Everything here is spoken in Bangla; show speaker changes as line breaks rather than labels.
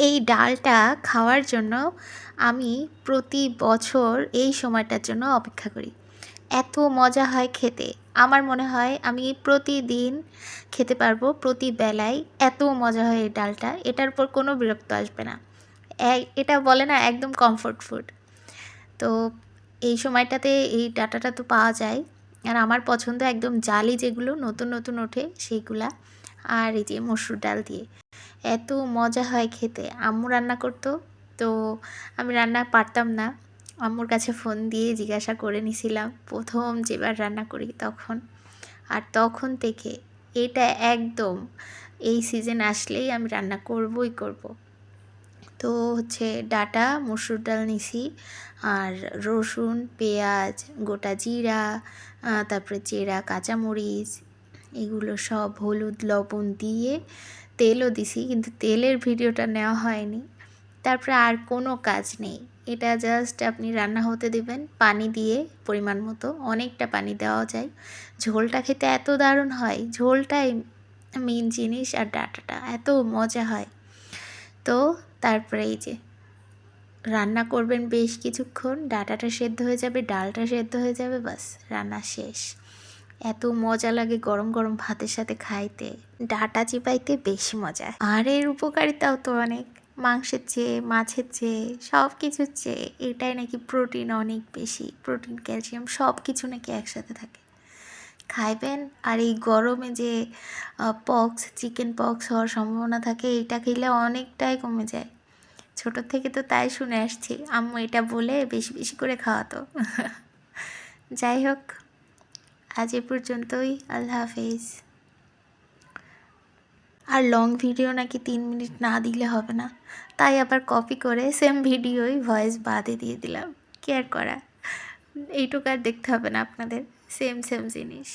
এই ডালটা খাওয়ার জন্য আমি প্রতি বছর এই সময়টার জন্য অপেক্ষা করি। এত মজা হয় খেতে। আমার মনে হয় আমি প্রতিদিন খেতে পারবো, প্রতি বেলায়। এত মজা হয় এই ডালটা, এটার উপর কোনো বিরক্ত আসবে না। এটা বলে না একদম কমফোর্ট ফুড। তো এই সময়টাতে এই ডাঁটাটা তো পাওয়া যায়। আর আমার পছন্দ একদম জালি যেগুলো নতুন নতুন ওঠে সেইগুলা। আর এই যে মসুর ডাল দিয়ে এত মজা হয় খেতে। আম্মু রান্না করতো, তো আমি রান্না পারতাম না। আম্মুর কাছে ফোন দিয়ে জিজ্ঞাসা করে নিছিলাম প্রথম যেবার রান্না করি তখন। আর তখন থেকে এটা একদম এই সিজন আসলেই আমি রান্না করবই করব। তো হচ্ছে ডাটা মসুর ডাল নিছি, আর রসুন, পেঁয়াজ, গোটা জিরা, তারপরে চেরা কাঁচামরিচ, এগুলো সব হলুদ লবণ দিয়ে তেলও দিছি, কিন্তু তেলের ভিডিওটা নেওয়া হয়নি। তারপরে আর কোনো কাজ নেই, এটা জাস্ট আপনি রান্না হতে দেবেন পানি দিয়ে পরিমাণ মতো। অনেকটা পানি দেওয়া যায়, ঝোলটা খেতে এত দারুণ হয়। ঝোলটাই মেন জিনিস, আর ডাটাটা এত মজা হয়। তো তারপরে এই যে রান্না করবেন বেশ কিছুক্ষণ, ডাটাটা সেদ্ধ হয়ে যাবে, ডালটা সেদ্ধ হয়ে যাবে, বাস রান্না শেষ। এত মজা লাগে গরম গরম ভাতের সাথে খাইতে, ডাটা চিবাইতে বেশি মজা। আর এর উপকারিতাও তো অনেক, মাংসের চেয়ে, মাছের চেয়ে, সব কিছুর চেয়ে এটাই নাকি প্রোটিন অনেক বেশি। প্রোটিন, ক্যালসিয়াম সব কিছু নাকি একসাথে থাকে। খাইবেন। আর এই গরমে যে পক্স, চিকেন পক্স হওয়ার সম্ভাবনা থাকে, এটা খেলে অনেকটাই কমে যায়। ছোটোর থেকে তো তাই শুনে আসছি, আম্মু এটা বলে বেশি বেশি করে খাওয়াতো। যাই হোক, আজ এ পর্যন্তই। আল্লাহ হাফেজ। আর লং ভিডিও নাকি 3 মিনিট না দিলে হবে না, তাই আবার কপি করে সেম ভিডিওই ভয়েস বাদে দিয়ে দিলাম। কেয়ার করা, এইটুকু আর দেখতে হবে না আপনাদের, সেম সেম জিনিস।